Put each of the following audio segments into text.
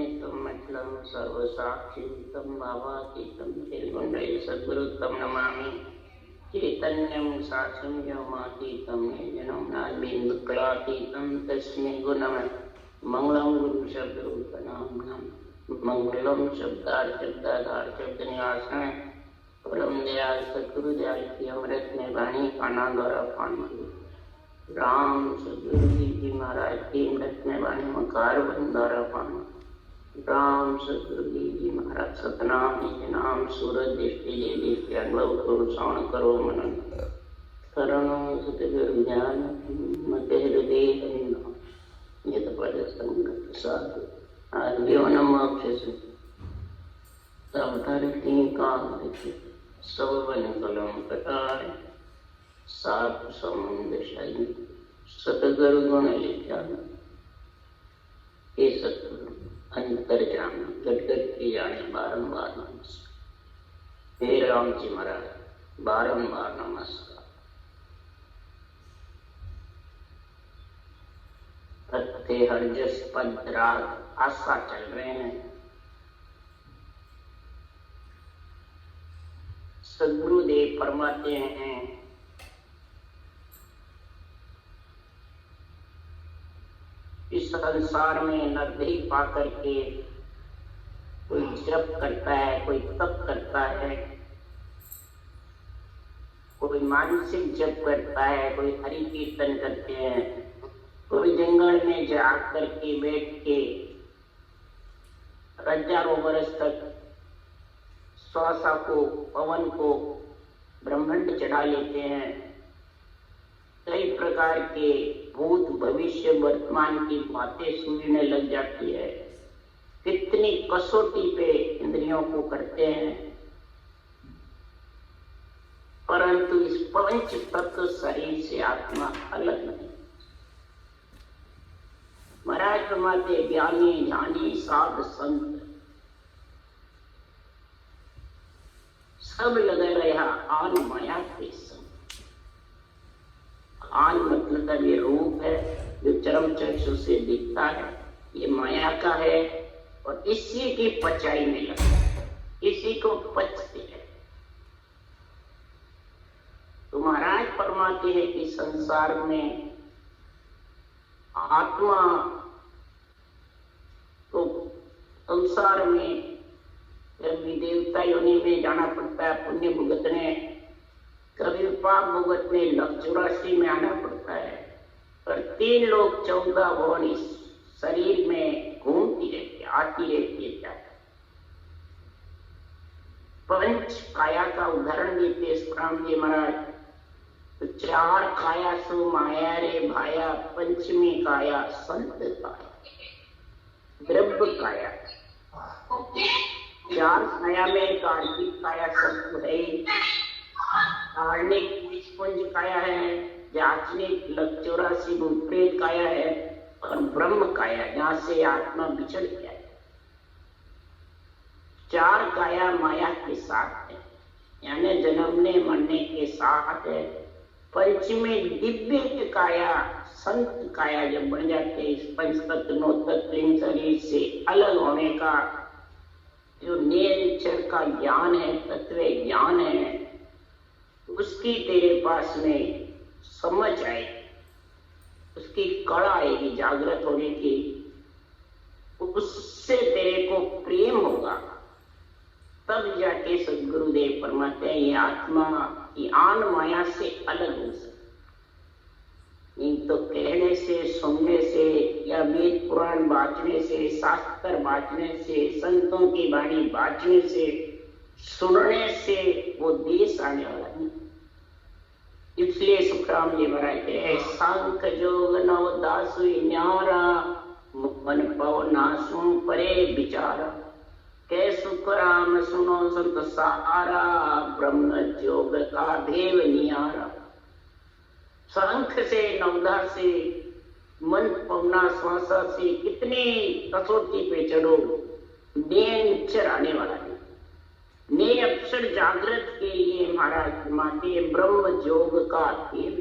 निर्गुणितं मत्लं सर्वसाक्षितं भावातीतं निर्गुणै सद्गुरुतं नमामि। चैतन्यं साक्षं व्योमातीतं निर्जनं नान्येन्दुकलातीतं तस्मै गुणमः मंगलम गुरु शब्द रूप नाम मंगलम शब्दाधार शब्द निवासन परम दयाल सतगुरु दयाल की अमृत में वाणी काना द्वारा पान राम सतगुरु जी महाराज की अमृत में वाणी मकार द्वारा पान राम सतगुरु जी महाराज सतनाम निज नाम सूरज दृष्टि जय दृष्टि अनुभव करो श्रवण करो मनन करणो सतगुरु ज्ञान मत हृदय यत पद संगत साधु जीवनम अक्षय अवतार तीन काम सब बन कलम कटार सात समुद्र शाही सतगुरु गुण लिखा ये सतगुरु अंतर जाना गटगट की जाने बारंबार नमस्कार। हे राम जी महाराज बारंबार नमस्कार। तथ्य हरजस पद राग आशा चल रहे हैं। सद्गुरुदेव फरमाते हैं इस संसार में नरदेह पा करके कोई जप करता है, कोई तप करता है, कोई मानसिक जप करता है, कोई हरि कीर्तन करते हैं, कोई जंगल में जा करके बैठ के हजारों वर्ष तक श्वासा को पवन को ब्रह्मांड चढ़ा लेते हैं। कई प्रकार के भूत भविष्य वर्तमान की बातें सुनने लग जाती है। कितनी कसौटी पे इंद्रियों को करते हैं, परंतु इस पंच तत्व शरीर से आत्मा अलग नहीं। महाराज फरमाते ज्ञानी ज्ञानी साध संत सब लगा रहा आन माया के संग। आन मतलब ये रूप है जो चरम चक्षु से दिखता है, ये माया का है और इसी की पचाई में लगता है, इसी को पचते हैं। तो महाराज फरमाते हैं कि संसार में आत्मा तो संसार में कभी देवता योनि में जाना पड़ता है पुण्य भुगतने, कभी पाप भुगतने लक्षुराशि में आना पड़ता है, पर 3 लोग 14 भुवन इस शरीर में घूमती रहती है, आती रहती है। पंच काया का उदाहरण देते राम जी महाराज। तो 4 काया सो माया रे भाया, पंचमी काया संत काया द्रव्य काया। 4 काया में कार्तिक काया सत्व है, धार्मिक पुंज काया है, याचनिक लक्षुराशि भूतप्रेत काया है और ब्रह्म काया जहां से आत्मा बिछड़ गया है। 4 काया माया के साथ है, यानी जन्मने मरने के साथ है। पंचमी दिव्य काया संत काया जब बन जाते हैं, इस पंच तत्व 9 तत्व शरीर से अलग होने का जो नेचर का ज्ञान है, तत्व ज्ञान है, उसकी तेरे पास में समझ आएगी, उसकी कड़ा आएगी जागृत होने की, उससे तेरे को प्रेम होगा। तब जाके सद्गुरुदेव फरमाते हैं ये आत्मा की आन माया से अलग हो सकती। नहीं तो कहने से, सुनने से या वेद पुराण बांचने से, शास्त्र बांचने से, संतों की वाणी बांचने से, सुनने से वो देश आने वाला नहीं। इसलिए सुखराम जी महाराज है सांख जोग नव दासु न्यारा, मन पव नासु परे विचारा, कै सुख राम सुनो संत सारा, ब्रह्म योग का देव नियारा। शंख से नवदा से मन पवना श्वासा से कितनी कसौटी पे चढ़ो, नेचर आने वाला है। ने अक्षर जागृत के लिए महाराज माते ब्रह्म योग का देव,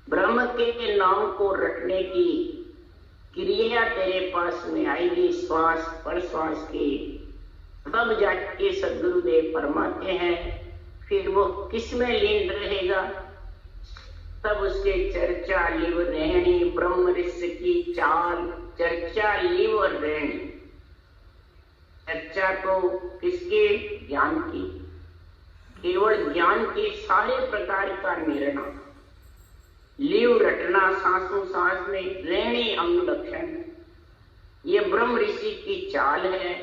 ब्रह्म के नाम को रटने की क्रिया तेरे पास में आएगी श्वास प्रश्वास की, तब जाके सदगुरुदेव फरमाते हैं फिर वो किस में लीन रहेगा। तब उसके चर्चा लिव रहनी, ब्रह्म ऋषि की चाल, चर्चा लिव रहनी। चर्चा तो किसके? ज्ञान की, केवल ज्ञान के सारे प्रकार का निर्णय, लिव रटना सांसों सांस में, रहनी अंग लक्षण, ये ब्रह्म ऋषि की चाल है।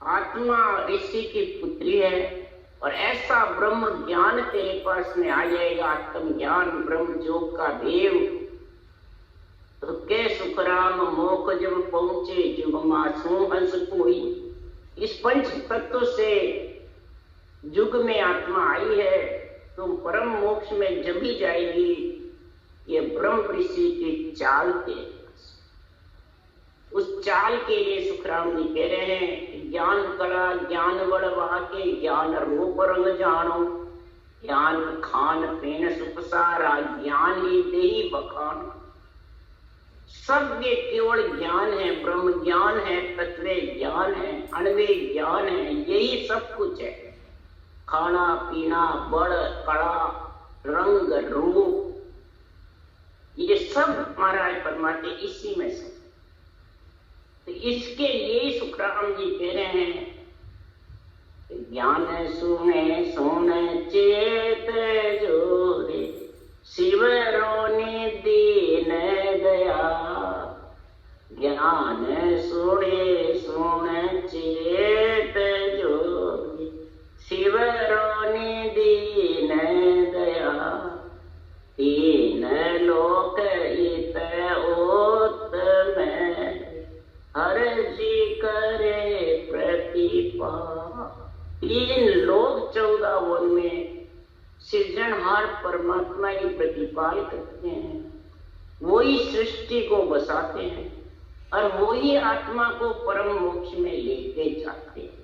आत्मा ऋषि की पुत्री है और ऐसा ब्रह्म ज्ञान तेरे पास में आ जाएगा, आत्म ज्ञान ब्रह्म जोग का देव। तो के सुखराम मोख जब पहुंचे जुग मासू हंस कोई। इस पंच तत्व से युग में आत्मा आई है तो परम मोक्ष में जब भी जाएगी। ये ब्रह्म ऋषि की चाल के, उस चाल के लिए सुखराम जी कह रहे हैं ज्ञान कला ज्ञान बढ़वा के, ज्ञान रूप रंग जानो, ज्ञान खान पीन सुख सारा, ज्ञान ही देही बखान। सब ये केवल ज्ञान है, ब्रह्म ज्ञान है, तत्व ज्ञान है, अणवे ज्ञान है, यही सब कुछ है। खाना पीना बड़ कड़ा रंग रूप ये सब महाराज परमात्मा इसी में से। तो इसके लिए सुखराम जी कह रहे हैं ज्ञान सुने सुने चेत जोरे, शिव रोने दीन दया। ज्ञान सुने सुने चेत जोरे, शिव रोने दीन दया। तीन लोक इत ओत में, हर जी करे प्रतिपा। तीन लोग 14 वन में सृजनहार परमात्मा ही प्रतिपाल करते हैं, वही सृष्टि को बसाते हैं और वही आत्मा को परम मोक्ष में लेके जाते हैं।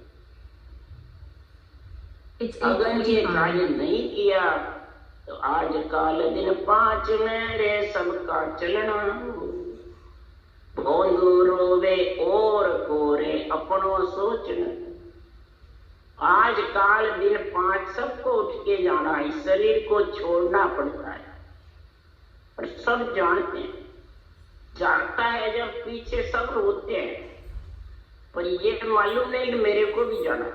अगर ये कार्य नहीं किया तो आज काल दिन 5 मेरे सबका चलना। भोंदू रोवे और कोरे अपनों सोचना। आज काल दिन 5 सबको उठ के जाना है, शरीर को छोड़ना पड़ता है और सब जानते हैं। जानता है जब पीछे सब रोते हैं, पर ये मालूम नहीं कि मेरे को भी जाना।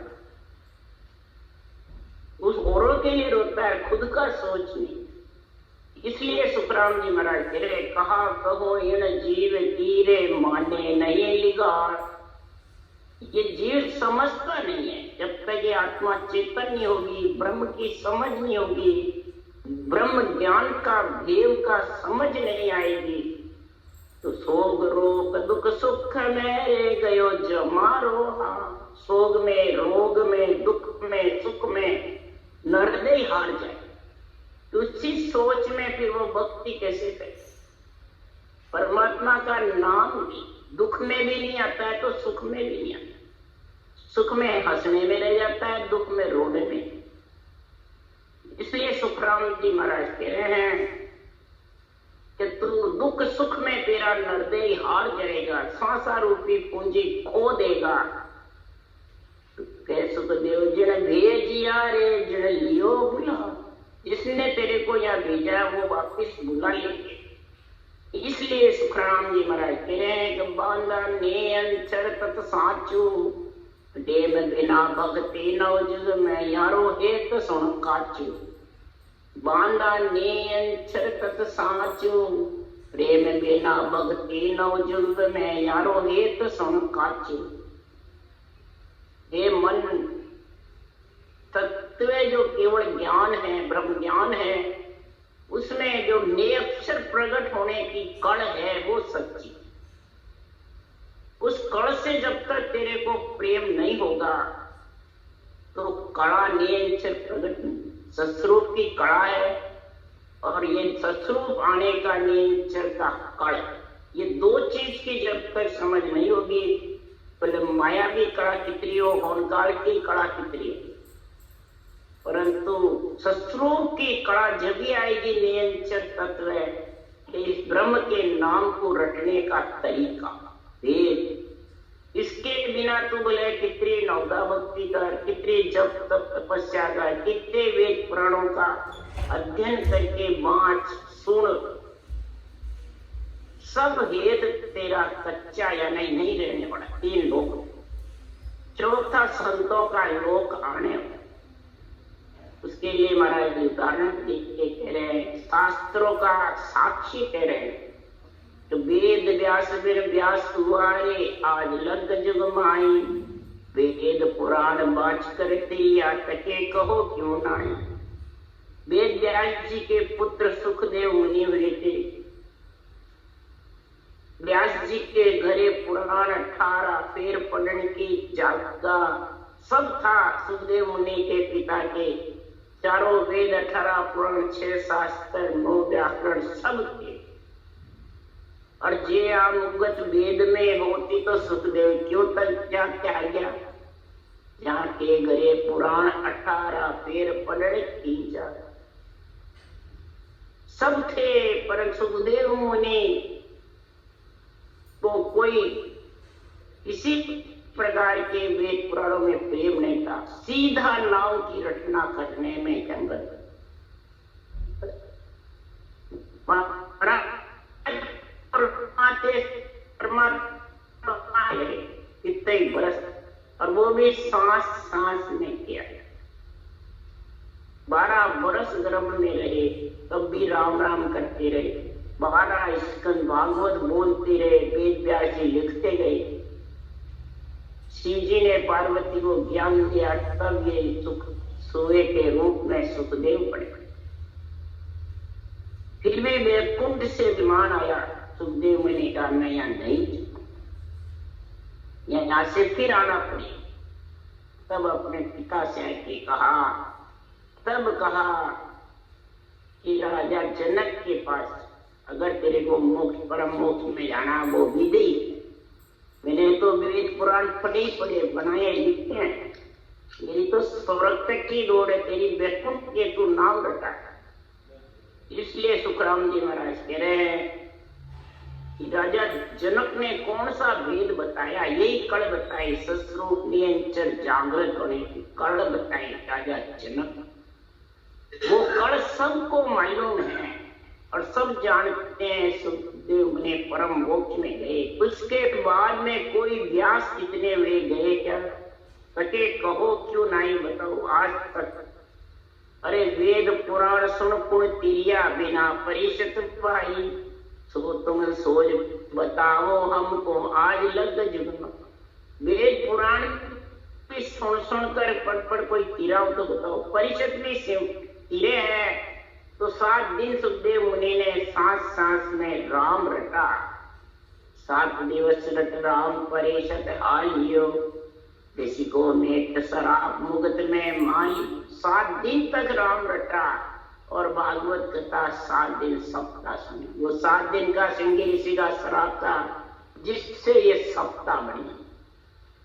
उस औरों के लिए रोता है, खुद का सोच नहीं। इसलिए सुखराम जी महाराज कह रहे कहा कहो इन जीव तीरे माने नहीं लिगाड़। ये जीव समझता नहीं है, जब तक ये आत्मा चेतन नहीं होगी, ब्रह्म की समझ नहीं होगी, ब्रह्म ज्ञान का भेव का समझ नहीं आएगी, तो सोग रोग दुख सुख में गयो जमारो। सोग में रोग में दुख में सुख में नरदे हार जाए। तो उसी सोच में फिर वो भक्ति कैसे करे? परमात्मा का नाम भी दुख में भी नहीं आता है तो सुख में भी नहीं आता। सुख में हंसने में रह जाता है, दुख में रोने में। इसलिए सुखराम जी महाराज कह रहे हैं कि तू दुख सुख में तेरा नरदेह हार जाएगा, सांसा रूपी पूंजी खो देगा। कह सुखदेव जिन भेजिया रे जिन लियो बुला। जिसने तेरे को यहाँ भेजा वो वापिस बुला लेंगे। इसलिए सुखराम जी महाराज कह रहे हैं कि बांधा ने अंचर तत् साचू, देव बिना भक्ति नव जुग में यारो हेत सुन काचू। बांधा ने अंचर तत् साचू, प्रेम बिना भक्ति नव जुग में यारो हेत सुन काचू। हे मन, तत्व जो केवल ज्ञान है, ब्रह्म ज्ञान है, उसमें जो निरक्षर प्रकट होने की कण है वो सच्ची। उस कण से जब तक तेरे को प्रेम नहीं होगा तो कड़ा निरक्षर प्रकट नहीं। सस्वरूप की कड़ा है और ये सस्वरूप आने का निरक्षर का कण, ये दो चीज की जब तक समझ नहीं होगी, पहले मायावी कड़ा कितनी हो, होनकाल की कड़ा कितनी हो, परंतु सस्वरूप की कड़ा जब भी आएगी निरंतर तत्व है, कि इस ब्रह्म के नाम को रटने का तरीका वेद, इसके बिना तू बोले कितनी नवदा भक्ति कर, कितनी जप तप तपस्या कर, कितने वेद पुराणों का अध्ययन करके बाँच सुन, सब वेद तेरा कच्चा या नहीं रहने वाला। 3 लोक, चौथा संतों का लोक आने वाला। उसके लिए महाराज उदाहरण देख के कह रहे हैं, शास्त्रों का साक्षी कह रहे हैं, तो वेद व्यास बिन व्यास हुआरे आज लग जुग माई, वेद पुराण बाच कर तेरिया तके कहो क्यों नाई। वेद व्यास जी के पुत्र सुखदेव मुनि हुए थे। व्यास जी के घरे पुराण 18 फेर पढ़ने की जागा सब था। सुखदेव मुनि के पिता के चारों वेद 18 पुराण 6 शास्त्र 9 व्याकरण सब थे। और जे अनुगत वेद में होती तो सुखदेव क्यों तक क्या गया, जहाँ के घरे पुराण 18 फेर पढ़ने की जागा सब थे, पर सुखदेव मुनि तो कोई किसी प्रकार के वेद पुराणों में प्रेम नहीं था, सीधा नाव की रचना करने में जंगल। इतने बरस, और वो भी सांस सांस में किया। 12 बरस गर्भ में रहे, तब भी राम राम करते रहे। 12 स्कंद भागवत बोलते रहे, वेद व्यास जी लिखते गए। शिव जी ने पार्वती को ज्ञान दिया, तब ये सुख सोए के रूप में सुखदेव पड़े। फिर भी वैकुंठ से विमान आया, सुखदेव ने कहा मैं यहाँ नहीं, यहाँ से फिर आना पड़े। तब अपने पिता से आके कहा, तब कहा कि राजा जनक के पास अगर तेरे को मोक्ष परम मोक्ष में जाना, वो विधि मैंने तो वेद पुराण पढ़े पढ़े बनाए लिखते हैं, मेरी तो स्वर्ग तक की दौड़ है, तेरी वैकुंठ के तू नाम रटा है। इसलिए सुखराम जी महाराज कह रहे हैं कि राजा जनक ने कौन सा वेद बताया, यही कड़ बताई, सस्रूप नियंचर जागृत होने की कड़ बताई राजा जनक। वो कड़ सबको मालूम है और सब जानते हैं। सुखदेव ने परम मोक्ष में गए, उसके बाद में कोई व्यास कितने वे गए क्या सके, कहो क्यों नहीं बताओ आज तक। अरे वेद पुराण सुन पुण तिरिया, बिना परिषद पाई, सो तुम सोच बताओ हमको आज लग जुग। वेद पुराण भी सुन कर पढ़ कोई तिराओ तो बताओ, परिषद भी तिरे है। तो 7 दिन सुखदेव मुनि ने सांस सांस में राम रटा। 7 दिवस रट राम परिषद आइयो, किसी को नेत शराब मुगत में माई। 7 दिन तक राम रटा और भागवत कथा 7 दिन सप्ताह सुनी। वो 7 दिन का सिंह ऋषि का शराब था, जिससे ये सप्ताह बनी।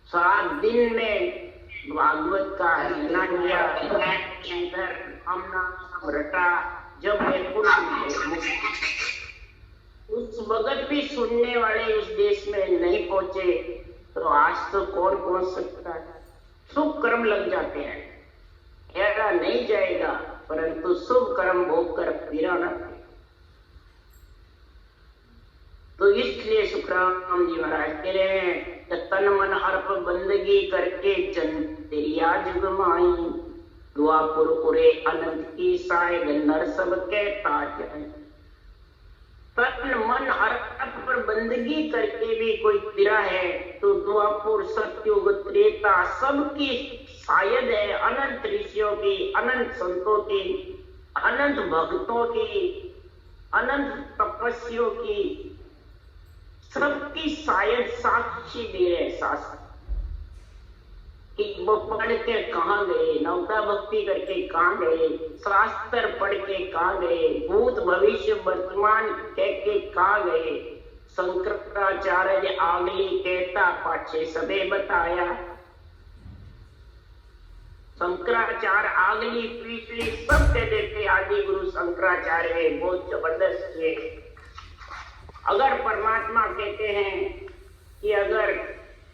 7 दिन में भागवत का रचना किया, हम नाम रटा। जब उस वक्त भी सुनने वाले उस देश में नहीं पहुंचे, तो आज तो कौन पहुंच सकता है। शुभ कर्म लग जाते हैं, ऐसा नहीं जाएगा, परंतु शुभ कर्म भोग कर पीरा न। तो इसलिए सुखराम जी महाराज कह रहे हैं, तन मन अर्प बंदगी करके जन तेरिया जुग माई, दुआपुर उरे अनंत की सायद नर सब कहता जाए। तन मन अर्प पर बंदगी करके भी कोई तिरा है, तो दुआपुर सत्युग त्रेता सबकी शायद है, अनंत ऋषियों की, अनंत संतों की, अनंत भक्तों की, अनंत तपस्वियों की, सबकी शायद साक्षी दे रहे शास्त्र कि वो पढ़ के कहाँ गए, नवता भक्ति करके कहाँ गए, शास्त्र पढ़ के कहाँ गए, भूत भविष्य वर्तमान कह के कहाँ गए। शंकराचार्य आगली कहता पाछे सबे बताया। शंकराचार्य आगली पिछली सब कह देते, आदि गुरु शंकराचार्य बहुत जबरदस्त थे। अगर परमात्मा कहते हैं कि अगर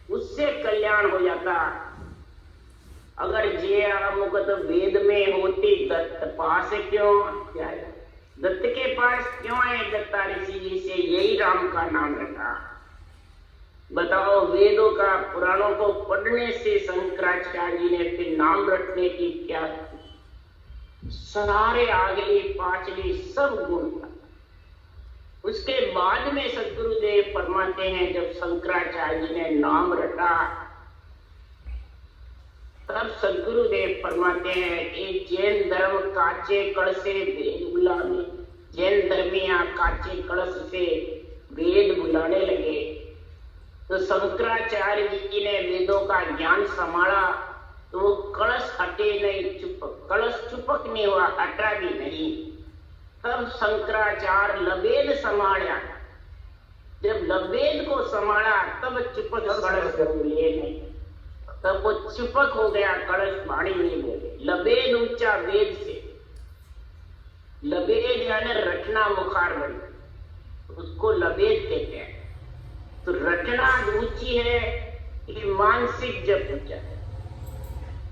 उससे कल्याण हो जाता, अगर जे मुकत वेद में होती दत्त पास क्यों जाए, दत्त के पास क्यों आए दत्ता ऋषि जी से यही राम का नाम रखा। बताओ, वेदों का पुराणों को पढ़ने से शंकराचार्य जी ने फिर नाम रखने की क्या, सारे आगली पांचवी सब गुण था। उसके बाद में सदगुरुदेव फरमाते हैं जब शंकराचार्य जी ने नाम रखा, तब सदगुरुदेव फरमाते हैं कि जैन धर्म काचे कलश से वेद बुलाने, जैन धर्मिया काचे कलश से वेद बुलाने लगे। तो शंकराचार्य जी ने वेदों का ज्ञान संभाला, तो वो कलश हटे नहीं, चुपक, कलश चुपक नहीं हुआ, हटा भी नहीं। तब शंकराचार्य लबेद संभाला, जब लबेद को संभाला तब चुपक कलश बोले नहीं, तब वो चुपक हो गया, कलश वाणी नहीं बोले। लबेद ऊंचा वेद से, लबेद यानी रटना मुखार बनी, उसको लबेद कहते हैं। तो रटना ऊंची है कि मानसिक जब ऊंचा है,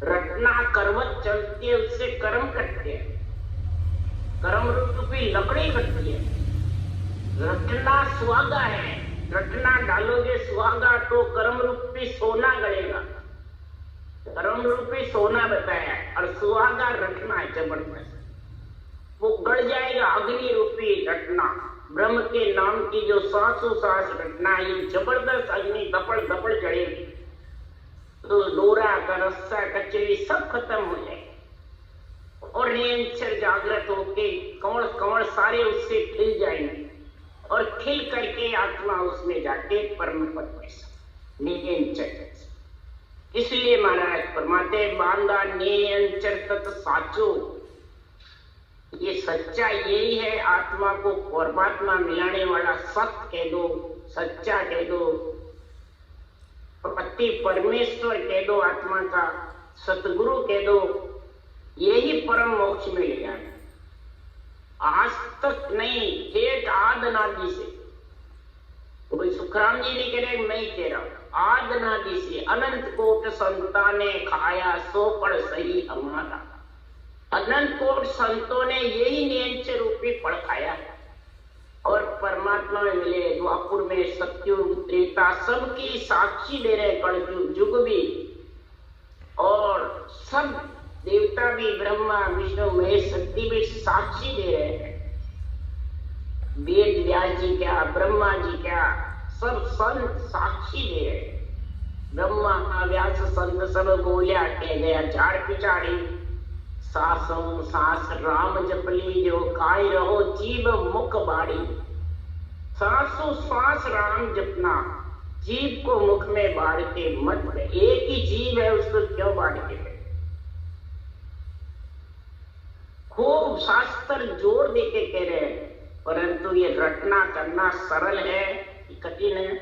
रटना करवट चलती है, उससे कर्म कटते हैं, कर्म रूपी लकड़ी कटती है। रटना सुहागा है, रटना डालोगे सुहागा तो कर्म रूपी सोना गड़ेगा, कर्म रूपी सोना बताया, और सुहागा रटना है जबरदस्त, वो गड़ जाएगा। अग्नि रूपी रटना, ब्रह्म के नाम की जो सांसों सांस रटना, ये जबरदस्त अग्नि दपड़ दपड़ जड़ेगी, तो डोरा का रस्सा कचरी सब खत्म हो जाए, और निरंतर जागृत होके कमल कमल सारे उससे खिल जाएंगे, और खिल करके आत्मा उसमें जाके परम पद पर निरंतर। इसलिए महाराज फरमाते बांधा निरंतर तत् साचो, ये सच्चा यही है, आत्मा को परमात्मा मिलाने वाला सत्य कह दो, सच्चा कह दो, पति परमेश्वर कह दो, आत्मा का सतगुरु कह दो, यही परम मोक्ष में ले जाना। आज तक नहीं, ठेठ आद अनादि से, कोई सुखराम जी नहीं कह रहे, मैं ही कह रहा हूं, आद अनादि से अनंत कोट संताने खाया सो पढ़ सही हमारा। अनंत कोट संतों ने यही नियंच रूपी पढ़ खाया है, और परमात्मा में मिले। द्वापुर में सत्युग त्रेता सबकी साक्षी दे रहे, कलयुग युग भी, और सब देवता भी, ब्रह्मा विष्णु महेश शक्ति भी साक्षी दे रहे हैं। वेद व्यास जी क्या, ब्रह्मा जी क्या, सब संत साक्षी दे रहे हैं। ब्रह्मा व्यास संत सब बोलिया कह गया, झाड़ पिछाड़ी सासों सास राम जपली, जो काय रहो जीव मुख बाड़ी। सासों सांस राम जपना, जीव को मुख में बाढ़ के मत, एक ही जीव है उसको क्यों बाढ़ के। खूब शास्त्र जोर देके कह रहे हैं, परंतु ये रटना करना सरल है कि कठिन है।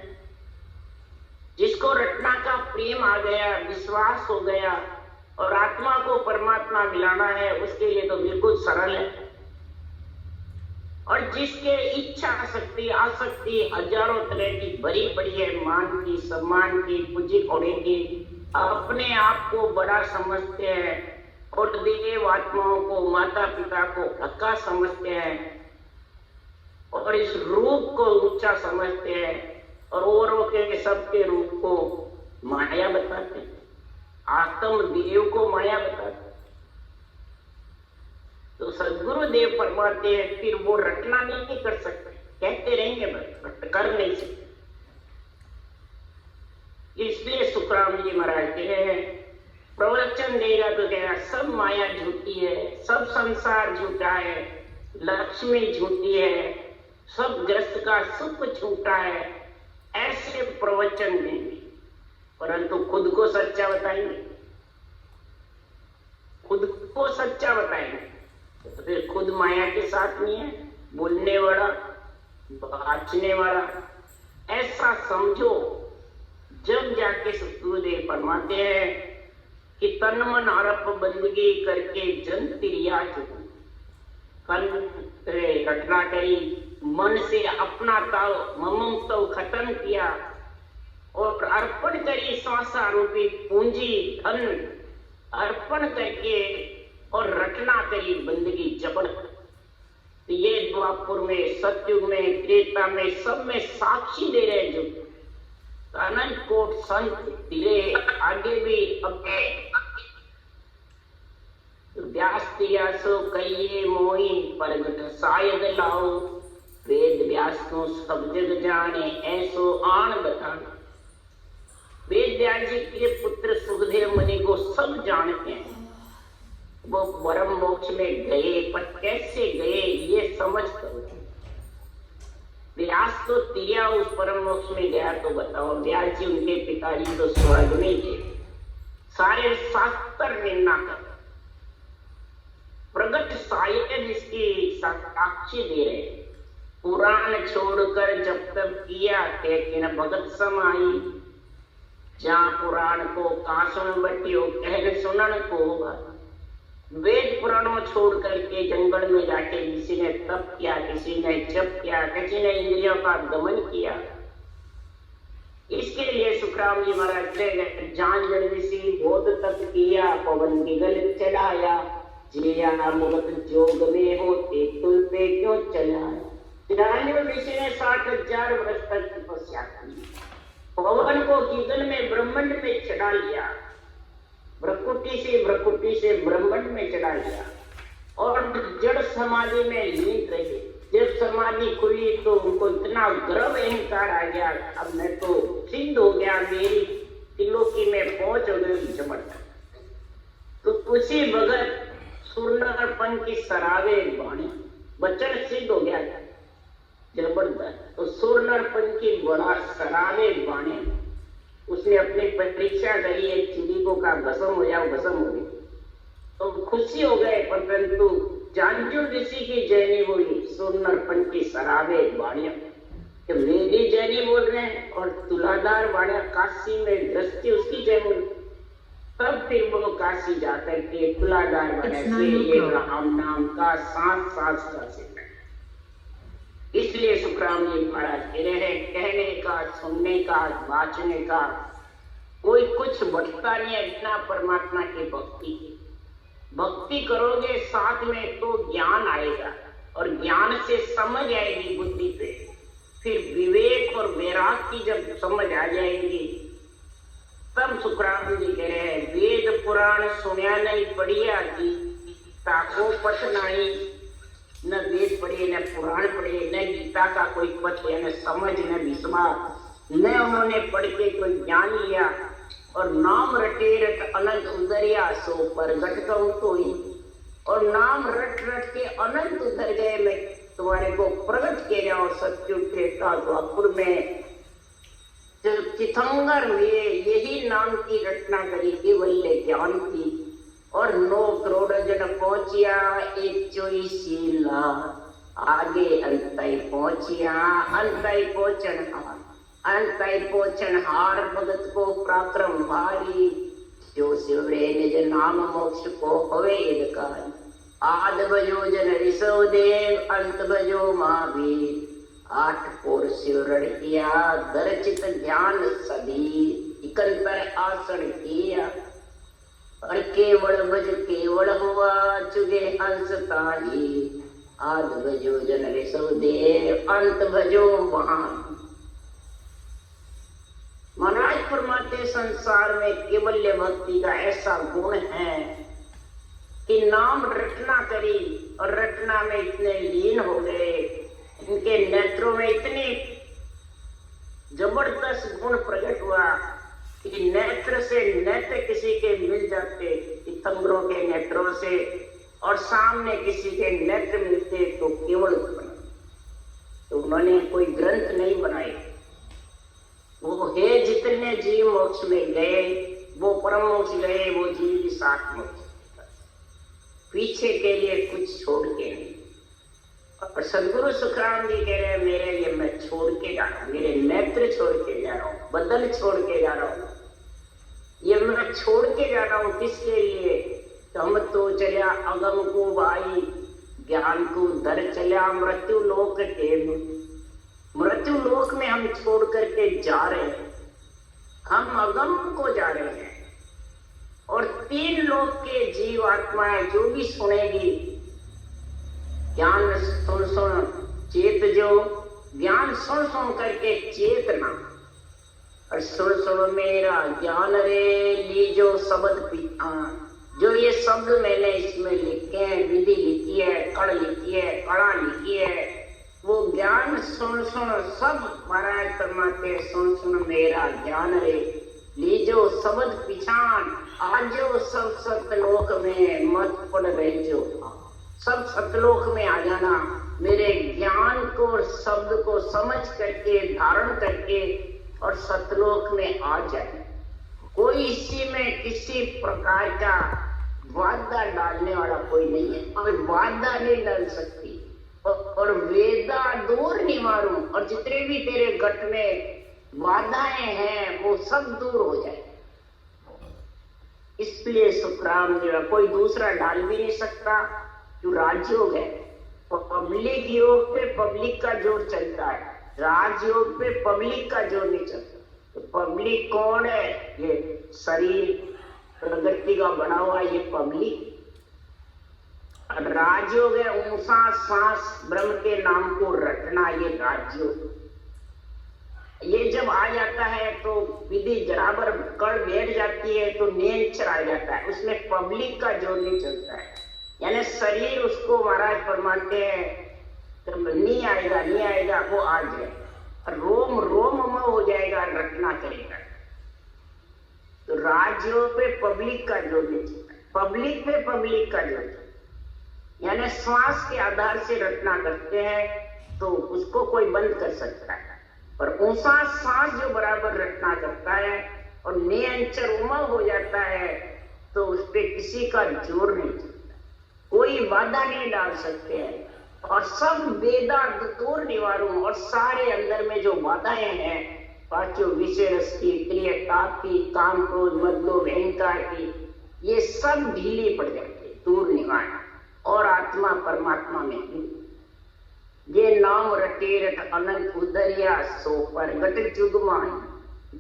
जिसको रटना का प्रेम आ गया, विश्वास हो गया, और आत्मा को परमात्मा मिलाना है, उसके लिए तो बिल्कुल सरल है। और जिसके इच्छा शक्ति आसक्ति हजारों तरह की भरी पड़ी है, मान की, सम्मान की, पूजी कोड़े की, अपने आप को बड़ा समझते हैं, और देव आत्माओं को, माता पिता को हक्का समझते हैं, और इस रूप को ऊंचा समझते हैं, और औरों के सबके रूप को माया बताते हैं, आत्म देव को माया बताते। तो सदगुरुदेव फरमाते हैं फिर वो रटना नहीं कर सकते, कहते रहेंगे बस, कर नहीं सकते। इसलिए सुखराम जी महाराज कह रहे हैं, प्रवचन देगा तो कह रहा सब माया झूठी है, सब संसार झूठा है, लक्ष्मी झूठी है, सब ग्रस्त का सुख झूठा है, ऐसे प्रवचन देंगे, परंतु खुद को सच्चा बताएंगे, खुद को सच्चा बताएंगे तो फिर खुद माया के साथ नहीं है, बोलने वाला, बाचने वाला, ऐसा समझो। जब जाके सतगुरुदेव फरमाते हैं कि तन मन आरप बंदगी करके जन तिरिया चुकी, रटना करी, मन से अपना ताव ममत्व खत्म किया और अर्पण करी श्वासा रूपी पूंजी धन अर्पण करके और रटना करी बंदगी जबड़। ये द्वापुर में, सतयुग में, त्रेता में, सब में साक्षी दे रहे जो अनंत कोट संत तेरे आगे भी अपने व्यास तियासो कहिए मोहिन प्रगट शायद लाओ वेद व्यास को सब जग जाने ऐसो आन बताना। वेद व्यास जी के पुत्र सुखदेव मुनि को सब जानते हैं, वो परम मोक्ष में गए, पर कैसे गए ये समझ करो। व्यास तो तिरिया उस परम मोक्ष में गया, तो बताओ व्यास जी उनके पिताजी तो स्वर्ग में थे। सारे शास्त्र निर्णा कर प्रगट शायद इसकी साक्षी दे रहे। पुराण छोड़कर जब तक किया कहते भगत समाई, जहाँ पुराण को कहा सुन बटियो कहने सुनन को होगा। वेद पुराणों छोड़ करके जंगल में जाके किसी ने तप किया, किसी ने जप किया, किसी ने इंद्रियों का दमन किया। इसके लिए सुखराम जी महाराज गए जान जन ऋषि बोध तप किया, पवन की गल चलाया, जिया मुगत जोग में होते तुल पे क्यों चलाया। ऋषि ने 60,000 वर्ष तक तपस्या की, पवन को गीगल में ब्रह्मांड में चढ़ा लिया, भ्रकुटी से ब्रह्मांड में चढ़ा लिया और जड़ समाधि में लीन रहे। जब समाधि खुली तो उनको इतना गर्व अहंकार आ गया, अब मैं तो सिद्ध हो गया, मेरी त्रिलोकी में पहुंच गई जबरदस्त। तो उसी भगत सुरनरपन की सरावे बाणी वचन सिद्ध हो गया जबरदस्त। तो सुरनरपन की बड़ा सरावे बाणी उसने अपनी परीक्षा करी, एक चिड़ी को कहा भस्म हो जाओ, भस्म हो गई तो खुशी हो गए। परंतु जानजू ऋषि की जयनी बोली सुरनरपन की सरावे बाणिया, मेरी जयनी बोल रहे हैं और तुलाधार बाणिया काशी में दृष्टि उसकी जय बोली। तब फिर वो काशी जाकर के तुलाधार बाणिया से ये राम नाम का सांस सांस का सिद्ध। इसलिए सुखराम जी महाराज कह रहे हैं कहने का, सुनने का, वाचने का कोई कुछ बढ़ता नहीं है, इतना परमात्मा की भक्ति करोगे साथ में तो ज्ञान आएगा और ज्ञान से समझ आएगी बुद्धि पे। फिर विवेक और वैराग की जब समझ आ जाएगी तब सुखराम जी कह रहे हैं वेद पुराण सुनिया नहीं पढ़िया गीता को पथ नहीं, न वेद पढ़े न पुराण पढ़े न गीता का कोई पथ न समझ न विश्वास, न उन्होंने पढ़ के कोई ज्ञान लिया और नाम रटे रट अनंत उदरिया सो प्रगट कहूं तो ही। और नाम रट रट के अनंत उतर गए, मैं तुम्हारे को प्रगट के जाओ सत्युग त्रेता द्वापुर में चिथंगर हुए, यही नाम की रचना करी केवल ज्ञान की। और 9 करोड़ जन पहुंचिया 124 लाख, आगे अंतई पहुंचिया अंतई पहुंचन हार भगत को पराक्रम भारी, जो शिवरे निज नाम मोक्ष को हवे अधिकारी। आद भजो जन ऋषव देव अंत भजो महावीर, 8 पोर शिवरण किया दर्चित ध्यान सदी, इकंतर आसन किया और केवल भज केवल हुआ चुगे हंस ताही। आद भजो जन ऋषव देव अंत भजो महान। महाराज फरमाते संसार में केवल्य भक्ति का ऐसा गुण है कि नाम रटना करी और रटना में इतने लीन हो गए, इनके नेत्रों में इतनी जबरदस्त गुण प्रकट हुआ कि नेत्र से नेत्र किसी के मिल जाते, तीर्थंकरों के नेत्रों से, और सामने किसी के नेत्र मिलते तो केवल तो उन्होंने कोई ग्रंथ नहीं बनाए। वो है जितने जीव मोक्ष में गए वो परम मोक्ष गए, वो जीव की साथ मोक्ष, पीछे के लिए कुछ छोड़ के नहीं। और सदगुरु सुखराम जी कह रहे हैं मेरे लिए मैं छोड़ के जा रहा हूँ, मेरे नेत्र छोड़ के जा रहा हूँ, बदन छोड़ के जा रहा हूँ, ये मैं छोड़ के जा रहा हूँ। किसके लिए? हम तो चलिया अगम को भाई ज्ञान को दर चला मृत्यु लोक टेम। मृत्यु लोक में हम छोड़ करके जा रहे हैं, हम अगम को जा रहे हैं। और 3 लोक के जीव आत्माएं जो भी सुनेगी, ज्ञान सुन सुन चेत जो, ज्ञान सुन सुन करके चेतना, और सुन सुन मेरा ज्ञान रे लीजो शब्द पिछान। जो ये शब्द मैंने इसमें लिखे हैं, विधि लिखी है, कड़ लिखी है, कड़ा लिखी है, वो ज्ञान सुन सुन सब महाराज फरमाते सुन सुन मेरा ज्ञान रे लीजो शब्द पिछान। आजो सब सतलोक में मत पड़ रही जो, सब सतलोक में आ जाना, मेरे ज्ञान को और शब्द को समझ करके धारण करके और सतलोक में आ जाए। कोई इसी में किसी प्रकार का वादा डालने वाला कोई नहीं है, और वादा नहीं डाल सकती। और वेदा दूर नहीं मारूं, और जितने भी तेरे गट में बाधाएं हैं वो सब दूर हो जाए। इसलिए सुखराम जी कोई दूसरा डाल भी नहीं सकता। जो राजयोग है तो पब्लिक योग पे पब्लिक का जोर चलता है, राजयोग पे पब्लिक का जोर नहीं चलता। तो पब्लिक कौन है? ये शरीर प्रकृति का बना हुआ ये पब्लिक। राजयोग है ऊंचा सांस ब्रह्म के नाम को रटना, ये राजयोग। ये जब आ जाता है तो विधि बराबर कड़ बैठ जाती है तो नेचर आ जाता है, उसमें पब्लिक का जोर नहीं चलता है। यानी शरीर उसको महाराज फरमाते हैं नहीं आएगा नहीं आएगा, वो आ जाए, रोम रोम में हो जाएगा, रटना करेगा। तो राजयोग पे पब्लिक का जोर नहीं चलता, पब्लिक पे पब्लिक का जोर, यानी श्वास के आधार से रटना करते हैं तो उसको कोई बंद कर सकता है। पर ऊंचा सांस जो बराबर रटना करता है और नियंचर उमंग हो जाता है तो उस पर किसी का जोर नहीं चलता, कोई बाधा नहीं डाल सकते हैं। और सब वेदा दूर निवारूं, और सारे अंदर में जो बाधाएं हैं पांचों विषय रस की, क्रियता की, काम क्रोध मद लोभ अहंकार की, ये सब ढीली पड़ जाती है, दूर निवारण। और आत्मा परमात्मा में ये नाम रटे रट अनंत उदरिया सो प्रगट जुगमान।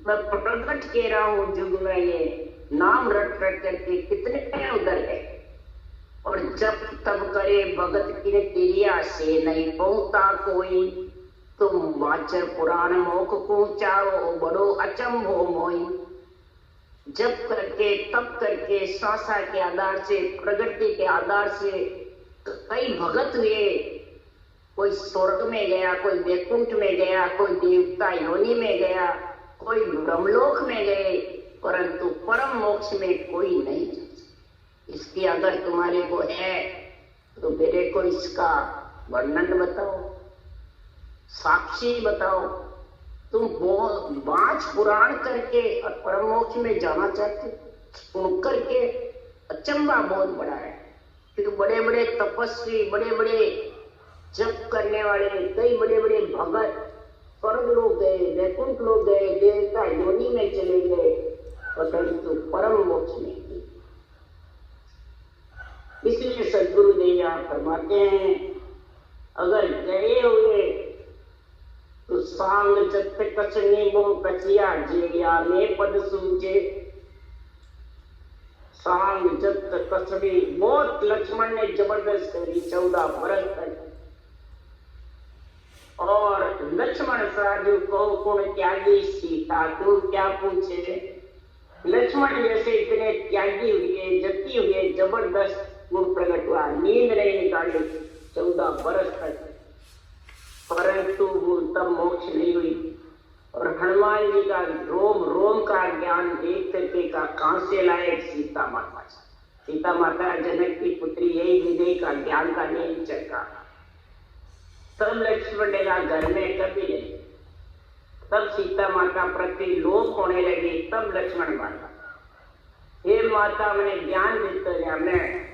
मैं प्रगट कह रहा हूँ जुग में, ये नाम रट रट करके कितने उदर है। और जब तब करे भगत किन क्रिया से नहीं पहुंचता कोई, तुम वाचर पुराण मोख को चाहो बड़ो अचंभो मोई। जब करके तब करके सांसा के आधार से, प्रगति के आधार से कई भगत हुए, कोई स्वर्ग में गया, कोई वैकुंठ में गया, कोई देवता योनि में गया, कोई ब्रह्मलोक में गए, परंतु परम मोक्ष में कोई नहीं। इसकी अगर तुम्हारे को है तो मेरे को इसका वर्णन बताओ, साक्षी बताओ। तुम बाँच पुराण करके और परम मोक्ष में जाना चाहते, सुन करके अचंबा बहुत बड़ा है। फिर बड़े बड़े तपस्वी, बड़े बड़े जप करने वाले, कई बड़े बड़े भगत स्वर्ग लोग गए, वैकुंठ लोग गए, देवता योनि में चले गए, परंतु परम मोक्ष में। इसलिए सदगुरु जी आप फरमाते हैं अगर गए हुए तो सांग जत कसनी बो कचिया जेया में पद सूझे। सांग जत कसनी बहुत लक्ष्मण ने जबरदस्त करी 14 बरस तक। और लक्ष्मण साधु को गुण त्यागी सीता तू क्या पूछे। लक्ष्मण जैसे इतने त्यागी हुए, जती हुए, जबरदस्त गुण प्रकट हुआ, नींद नहीं निकाली 14 बरस तक, परंतु वो तब मोक्ष नहीं हुई। और हनुमान जी का रोम रोम का ज्ञान देख करके का कहां से लाए? सीता माता। सीता माता जनक की पुत्री, यही विजय का ज्ञान का नहीं चक्का। तब लक्ष्मण ने कहा घर में कभी नहीं। तब सीता माता प्रति लोभ होने लगी, तब लक्ष्मण माता, हे माता मैंने ज्ञान देते गया, मैं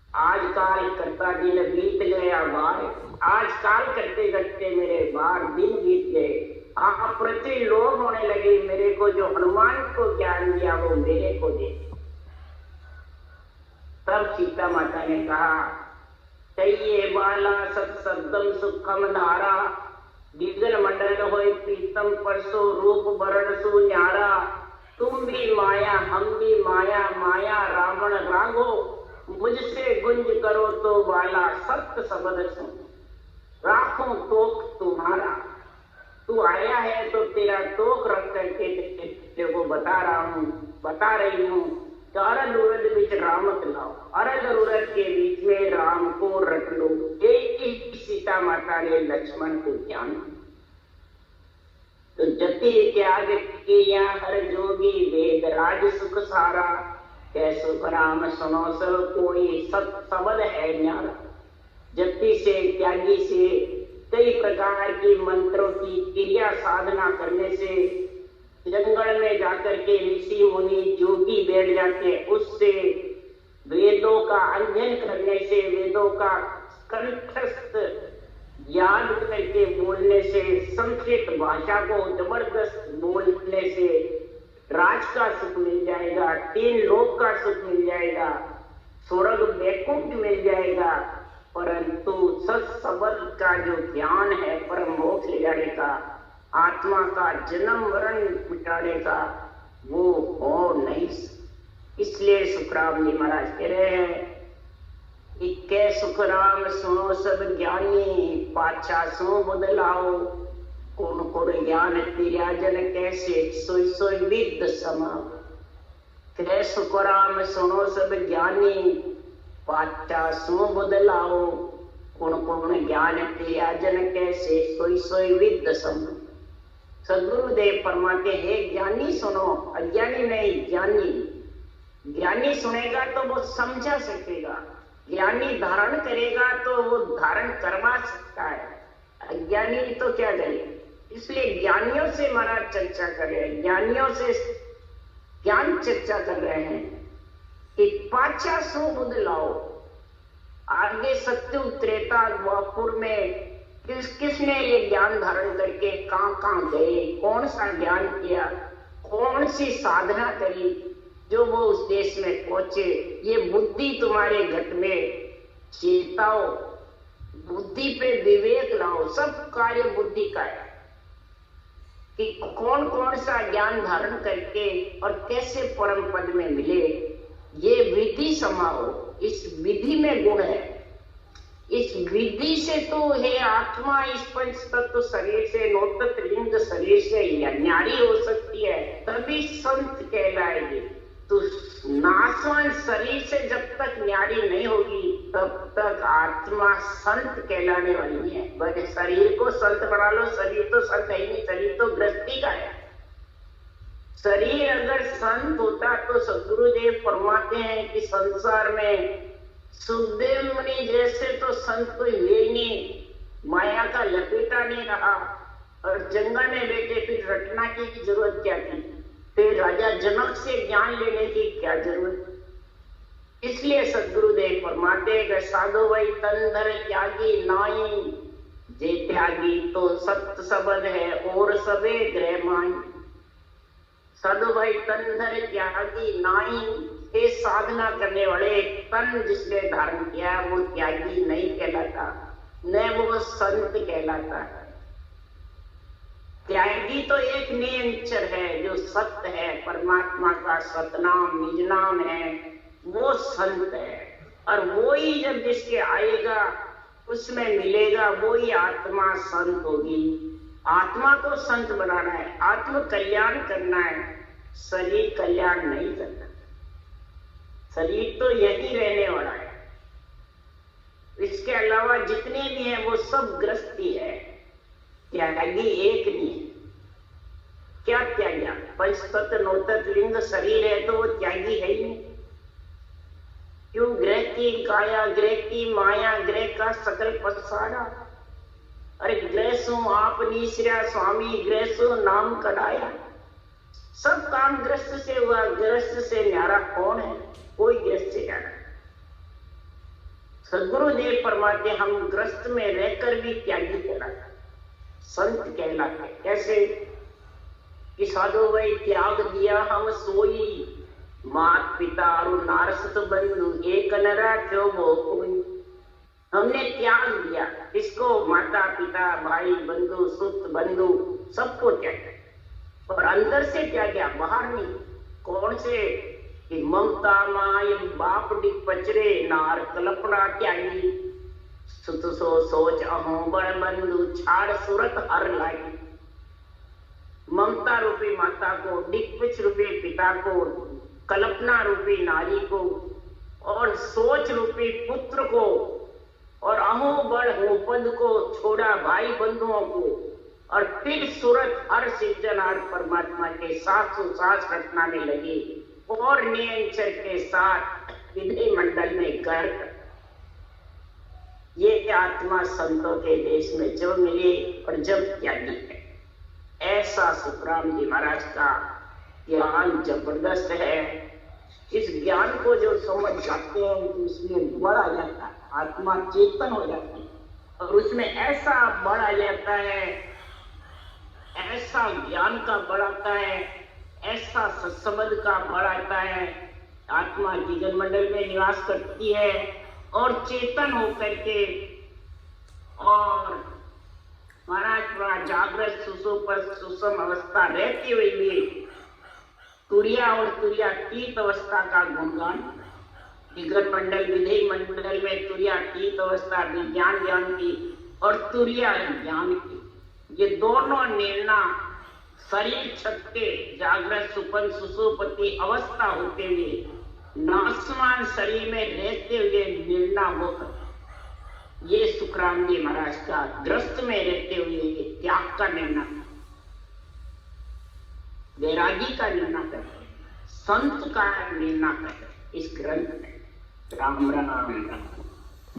आज काल करता दिन बीत गया बार, आज काल करते करते मेरे बार दिन बीत गए। आप प्रति लोभ होने लगे, मेरे को जो हनुमान को ज्ञान दिया वो मेरे को दे। तब सीता माता ने कहा कहिए बाला सत्सदम सुखम धारा, गिगन मंडल होए प्रीतम परसो रूप वरण सु न्यारा। तुम भी माया हम भी माया, माया रावण राघो, मुझसे गुंज करो तो बाला सत्य शब्द सुन। राखो तोख तुम्हारा, तू आया है तो तेरा तोख रख करके तेरे को बता रही हूँ। अरद उरद बीच रामत लाओ, अरद उरद के बीच में राम को रख लो। एक ही सीता माता ने लक्ष्मण को ज्ञान। तो जति त्याग किया हर जोगी, वेद राज सुख सारा। कै सुख राम सुनो सब कोई, सत शब्द है न्यारा। जति से त्यागी से कई प्रकार की मंत्रों की क्रिया साधना करने से जंगल में जाकर के ऋषि मुनि जोगी बैठ जाते, उससे वेदों का अध्ययन करने से, वेदों का कंठस्थ याद करके बोलने से, संस्कृत भाषा को जबरदस्त बोलने से राज का सुख मिल जाएगा, 3 लोक का सुख मिल जाएगा, स्वर्ग वैकुंठ मिल जाएगा। परंतु सत्सबद का जो ज्ञान है परम मोक्ष ले जाने का, आत्मा का जन्म मरण मिटाने का, वो हो नहीं। इसलिए सुखराम जी महाराज कह रहे हैं, इक्के सुख राम सुनो सब ज्ञानी, पाछा सो बदलाओ। कौन कौन ज्ञान तेरा जन कैसे, सोई सोई विद समा। कै सुख राम सुनो सब ज्ञानी, पाछा सो बदलाओ। कौन कौन ज्ञान तेरा जन कैसे, सोई सोई विद समा। सदगुरुदेव फरमाते हैं, ज्ञानी सुनो, अज्ञानी नहीं, ज्ञानी। ज्ञानी सुनेगा तो वो समझा सकेगा, ज्ञानी धारण करेगा तो वो धारण करवा सकता है, अज्ञानी तो क्या करे। इसलिए ज्ञानियों से महाराज चर्चा कर रहे हैं, ज्ञानियों से ज्ञान चर्चा कर रहे हैं कि पाचा सो बुध लाओ। आगे सत्य त्रेता द्वापर में किसने ये ज्ञान धारण करके कहां गए, कौन सा ज्ञान किया, कौन सी साधना करी जो वो उस देश में पहुंचे। ये बुद्धि तुम्हारे घट में चेताओ, बुद्धि पे विवेक लाओ। सब कार्य बुद्धि का है कि कौन कौन सा ज्ञान धारण करके और कैसे परम पद में मिले। ये विधि समाओ, इस विधि में गुण है। इस विधि से तो है आत्मा इस पंच तत्व शरीर से, नौतत लिंग शरीर से न्यारी हो सकती है, तभी संत कहलाएगी। तो नाशवान शरीर से जब तक न्यारी नहीं होगी तब तक आत्मा संत कहलाने वाली नहीं है। बल्कि शरीर को संत बना लो, शरीर तो संत है ही नहीं, शरीर तो गृहस्थी का है। शरीर अगर संत होता तो सदगुरुदेव फरमाते हैं कि संसार में सुखदेव मुनि जैसे तो संत कोई हुए नहीं, माया का लपेटा नहीं रहा और जंगल में बैठे, फिर रटना की जरूरत क्या थी, फिर राजा जनक से ज्ञान लेने की क्या जरूरत। इसलिए सदगुरुदेव फरमाते हैं, साधो वही तंधर त्यागी नाई, जे त्यागी तो सत्य शब्द है और सबे ग्रह माई। साधो भाई तंधर त्यागी नाई, ये साधना करने वाले तन जिसने धारण किया वो त्यागी नहीं कहलाता, न वो संत कहलाता है। त्यागी तो एक निरंतर है जो सत्य है, परमात्मा का सतनाम निज नाम है, वो संत है। और वो ही जब जिसके आएगा उसमें मिलेगा, वो ही आत्मा संत होगी। आत्मा को संत बनाना है, आत्म कल्याण करना है, शरीर कल्याण नहीं करना। शरीर तो यही रहने वाला है, इसके अलावा जितने भी हैं वो सब ग्रस्ती है, त्यागी एक नहीं है। क्या त्याग्या? पंचतत्व नौतत लिंग शरीर है तो वो त्यागी है ही नहीं। क्यों? ग्रह की काया, ग्रह की माया, ग्रह का सकल पसारा। अरे ग्रह सो आप नीसरा स्वामी, ग्रह सो नाम कढ़ाया। सब काम ग्रस्त से हुआ, ग्रस्त से न्यारा कौन है? कोई ग्रस्त से न्यारा। सदगुरुदेव फरमाते हम ग्रस्त में रहकर भी त्यागी कहलाता, संत कहलाते। कैसे कि साधु वही त्याग दिया हम सोई, मात पिता और नारसत बंधु एक न राख्यो वो कोई। हमने त्याग दिया, इसको माता पिता भाई बंधु सुत बंधु सबको त्यागा, और अंदर से त्यागा, बाहर नहीं। कौन से कि ममता माय बाप डी पचरे नार कल्पना त्यागी, सुत सो सोच अहो बड़ बंधु छाड़ सूरत हर लाई। ममता रूपी माता को, दिक्पिच रूपी पिता को, कल्पना रूपी नारी को, और सोच रूपी पुत्र को, और अहो बड़ हो पद को छोड़ा भाई बंधुओं को, और फिर सूरत हर सिर्जनहार परमात्मा के साथ सुसास रखना में लगे, और नियंचर के साथ विधि मंडल में गर्क। ये आत्मा संतों के देश में जब मिले और जब त्यागी है। ऐसा सुखराम जी महाराज का ज्ञान जबरदस्त है। इस ज्ञान को जो समझ जाते हैं तो उसमें बड़ा जाता है, आत्मा चेतन हो जाती है, और उसमें ऐसा बड़ा जाता है, ऐसा ज्ञान का बढ़ाता है, ऐसा सत्संबंध का बढ़ाता है। आत्मा जीवन मंडल में निवास करती है और चेतन होकर के, और महाराज पूरा जागृत सुसम अवस्था रहते हुए भी तुरिया और तुरियातीत अवस्था का गुणगान, विगत मंडल विधेय मंडल में तुरियातीत अवस्था विज्ञान ज्ञान की और तुरिया ज्ञान की, ये दोनों निर्णय शरीर छत्ते जागृत सुपन सुसुपति अवस्था होते हुए नासमान शरीर में रहते हुए निर्णय होकर, ये सुखराम जी महाराज का ग्रस्त में रहते हुए त्याग का निर्णय, वैरागी का निर्णय करते, संत का निर्णय करते इस ग्रंथ में। राम राम राम।